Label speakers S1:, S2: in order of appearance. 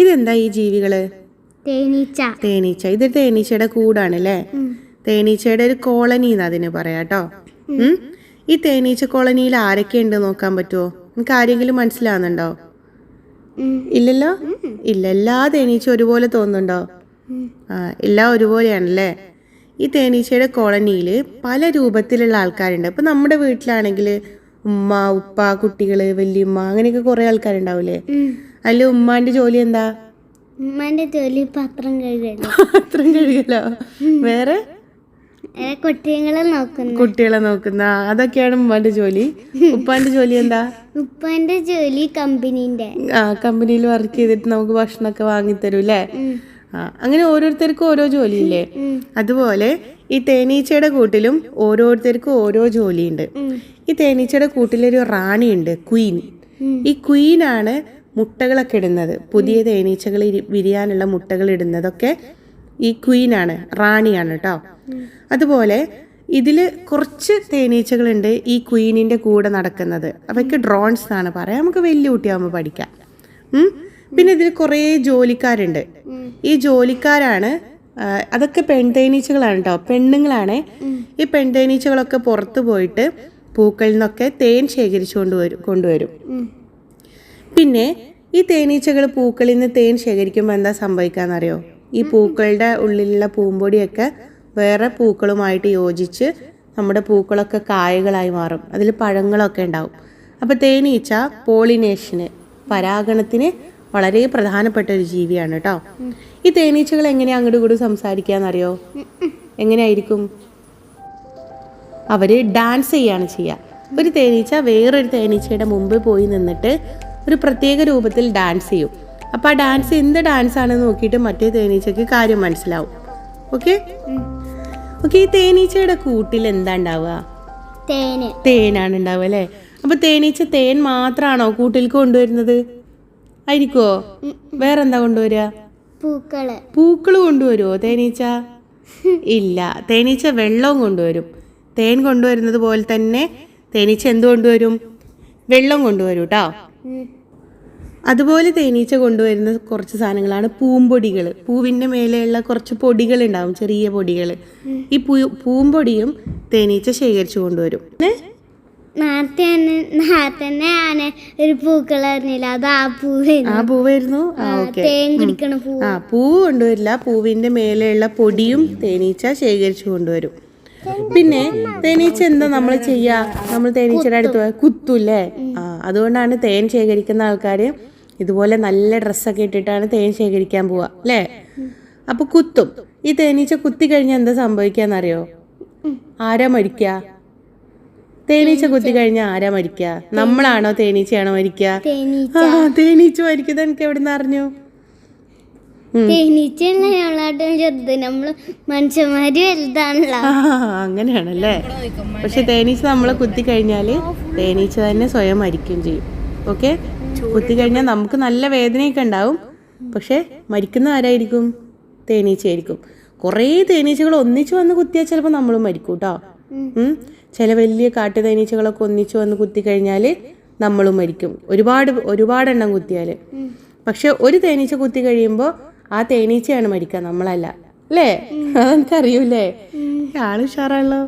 S1: ഇതെന്താ ഈ ജീവികള്?
S2: തേനീച്ച.
S1: ഇത് തേനീച്ചയുടെ കൂടാണ് അല്ലേ? തേനീച്ചയുടെ ഒരു കോളനി എന്ന് അതിന് പറയാട്ടോ. ഈ തേനീച്ച കോളനിയിൽ ആരൊക്കെ ഉണ്ട് നോക്കാൻ പറ്റുമോ? നിങ്ങൾക്ക് ആരെങ്കിലും മനസ്സിലാവുന്നുണ്ടോ? ഇല്ലല്ലോ. ഇല്ല, എല്ലാ തേനീച്ച ഒരുപോലെ തോന്നുന്നുണ്ടോ? എല്ലാം ഒരുപോലെയാണല്ലേ. ഈ തേനീച്ചയുടെ കോളനിയിൽ പല രൂപത്തിലുള്ള ആൾക്കാരുണ്ട്. ഇപ്പം നമ്മുടെ വീട്ടിലാണെങ്കിൽ ഉമ്മ, ഉപ്പ, കുട്ടികള്, വല്യമ്മ, അങ്ങനെയൊക്കെ കുറെ ആൾക്കാരുണ്ടാവില്ലേ? അതിൽ ഉമ്മാന്റെ ജോലി എന്താ?
S2: ഉമ്മാന്റെ ജോലി പാത്രം കഴുകലോ.
S1: പാത്രം കഴുകലോ? വേറെ
S2: കുട്ടികളെ
S1: നോക്കുന്ന അതൊക്കെയാണ് ഉമ്മാന്റെ ജോലി. ഉപ്പാന്റെ ജോലി എന്താ?
S2: ഉപ്പാന്റെ ജോലി
S1: കമ്പനിയിൽ വർക്ക് ചെയ്തിട്ട് നമുക്ക് ഭക്ഷണമൊക്കെ വാങ്ങിത്തരും അല്ലേ? അങ്ങനെ ഓരോരുത്തർക്കും ഓരോ ജോലിയില്ലേ? അതുപോലെ ഈ തേനീച്ചയുടെ കൂട്ടിലും ഓരോരുത്തർക്കും ഓരോ ജോലിയുണ്ട്. ഈ തേനീച്ചയുടെ കൂട്ടിലൊരു റാണിയുണ്ട്, ക്വീൻ. ഈ ക്വീനാണ് മുട്ടകളൊക്കെ ഇടുന്നത്. പുതിയ തേനീച്ചകൾ വിരിയാനുള്ള മുട്ടകൾ ഇടുന്നതൊക്കെ ഈ ക്വീനാണ്, റാണിയാണ് കേട്ടോ. അതുപോലെ ഇതിൽ കുറച്ച് തേനീച്ചകളുണ്ട് ഈ ക്വീനിൻ്റെ കൂടെ നടക്കുന്നത്. അവയ്ക്ക് ഡ്രോൺസ് എന്നാണ് പറയാം. നമുക്ക് വലിയ കുട്ടിയാകുമ്പോൾ പഠിക്കാം. പിന്നെ ഇതിൽ കുറേ ജോലിക്കാരുണ്ട്. ഈ ജോലിക്കാരാണ്, അതൊക്കെ പെൺതേനീച്ചകളാണ് കേട്ടോ, പെണ്ണുങ്ങളാണ്. ഈ പെൺതേനീച്ചകളൊക്കെ പുറത്ത് പോയിട്ട് പൂക്കളിൽ നിന്നൊക്കെ തേൻ ശേഖരിച്ചു കൊണ്ടുവരും. പിന്നെ ഈ തേനീച്ചകൾ പൂക്കളിൽ നിന്ന് തേൻ ശേഖരിക്കുമ്പോൾ എന്താ സംഭവിക്കാന്നറിയോ? ഈ പൂക്കളുടെ ഉള്ളിലുള്ള പൂമ്പൊടിയൊക്കെ വേറെ പൂക്കളുമായിട്ട് യോജിച്ച് നമ്മുടെ പൂക്കളൊക്കെ കായകളായി മാറും. അതിൽ പഴങ്ങളൊക്കെ ഉണ്ടാവും. അപ്പോൾ തേനീച്ച പോളിനേഷന്, പരാഗണത്തിന് വളരെ പ്രധാനപ്പെട്ട ഒരു ജീവിയാണ് കേട്ടോ. ഈ തേനീച്ചകൾ എങ്ങനെയാണ് അങ്ങോട്ട് കൂടി സംസാരിക്കാന്നറിയോ? എങ്ങനെയായിരിക്കും? അവർ ഡാൻസ് ചെയ്യാണ് ചെയ്യുക. ഒരു തേനീച്ച വേറൊരു തേനീച്ചയുടെ മുമ്പ് പോയി നിന്നിട്ട് ഒരു പ്രത്യേക രൂപത്തിൽ ഡാൻസ് ചെയ്യും. അപ്പോൾ ആ ഡാൻസ് എന്ത് ഡാൻസ് ആണെന്ന് നോക്കിയിട്ട് മറ്റേ തേനീച്ചയ്ക്ക് കാര്യം മനസ്സിലാവും. ഓക്കെ. ഈ തേനീച്ചയുടെ കൂട്ടിൽ എന്താ ഉണ്ടാവുക? തേനാണ് ഉണ്ടാവുക അല്ലേ? അപ്പോൾ തേനീച്ച തേൻ മാത്രമാണോ കൂട്ടിൽ കൊണ്ടുവരുന്നത്? ആയിരിക്കുമോ? വേറെന്താ കൊണ്ടുവരിക? പൂക്കൾ കൊണ്ടുവരുമോ തേനീച്ച? ഇല്ല, തേനീച്ച വെള്ളവും കൊണ്ടുവരും. തേൻ കൊണ്ടുവരുന്നത് പോലെ തന്നെ തേനീച്ച എന്ത് കൊണ്ടുവരും? വെള്ളം കൊണ്ടുവരും കേട്ടോ. അതുപോലെ തേനീച്ച കൊണ്ടുവരുന്ന കുറച്ച് സാധനങ്ങളാണ് പൂമ്പൊടികൾ. പൂവിൻ്റെ മേലെയുള്ള കുറച്ച് പൊടികൾ ഉണ്ടാവും, ചെറിയ പൊടികൾ. ഈ പൂമ്പൊടിയും തേനീച്ച ശേഖരിച്ചു കൊണ്ടുവരും.
S2: ഒരു പൂക്കളറിഞ്ഞില്ല, അത്
S1: ആ പൂവായിരുന്നു. പൂ കൊണ്ടുവരില്ല, പൂവിന്റെ മേലെയുള്ള പൊടിയും തേനീച്ച ശേഖരിച്ചു കൊണ്ടുവരും. പിന്നെ തേനീച്ച എന്താ നമ്മൾ ചെയ്യാ? നമ്മൾ തേനീച്ചയുടെ അടുത്ത് കുത്തൂല്ലേ? അതുകൊണ്ടാണ് തേൻ ശേഖരിക്കുന്ന ആൾക്കാര് ഇതുപോലെ നല്ല ഡ്രസ്സൊക്കെ ഇട്ടിട്ടാണ് തേൻ ശേഖരിക്കാൻ പോവാ അല്ലേ? അപ്പൊ കുത്തും. ഈ തേനീച്ച കുത്തി കഴിഞ്ഞാൽ എന്താ സംഭവിക്കാന്നറിയോ? ആരാ മരിക്കുക? തേനീച്ച കുത്തി കഴിഞ്ഞാൽ ആരാ മരിക്കുക? നമ്മളാണോ തേനീച്ചയാണോ മരിക്കുക? തേനീച്ച മരിക്കുന്നത് എനിക്ക് എവിടെ നിന്ന് അറിഞ്ഞു? അങ്ങനെയാണല്ലേ. പക്ഷെ തേനീച്ച നമ്മളെ കുത്തി കഴിഞ്ഞാല് തേനീച്ച തന്നെ സ്വയം മരിക്കുകയും ചെയ്യും. ഓക്കെ. കുത്തി കഴിഞ്ഞാൽ നമുക്ക് നല്ല വേദനയൊക്കെ ഉണ്ടാവും. പക്ഷെ മരിക്കുന്ന ആരായിരിക്കും? തേനീച്ചയായിരിക്കും. കുറേ തേനീച്ചകൾ ഒന്നിച്ചു വന്ന് കുത്തിയാൽ ചിലപ്പോൾ നമ്മളും മരിക്കും കേട്ടോ. ചില വലിയ കാട്ടു തേനീച്ചകളൊക്കെ ഒന്നിച്ചു വന്ന് കുത്തി കഴിഞ്ഞാൽ നമ്മളും മരിക്കും, ഒരുപാടെണ്ണം കുത്തിയാൽ. പക്ഷെ ഒരു തേനീച്ച കുത്തി കഴിയുമ്പോൾ ആ തേനീച്ചയാണ് മരിക്കുക, നമ്മളല്ല അല്ലേ? അതെനിക്കറിയൂലേ? ആള് ഉഷാറാണല്ലോ.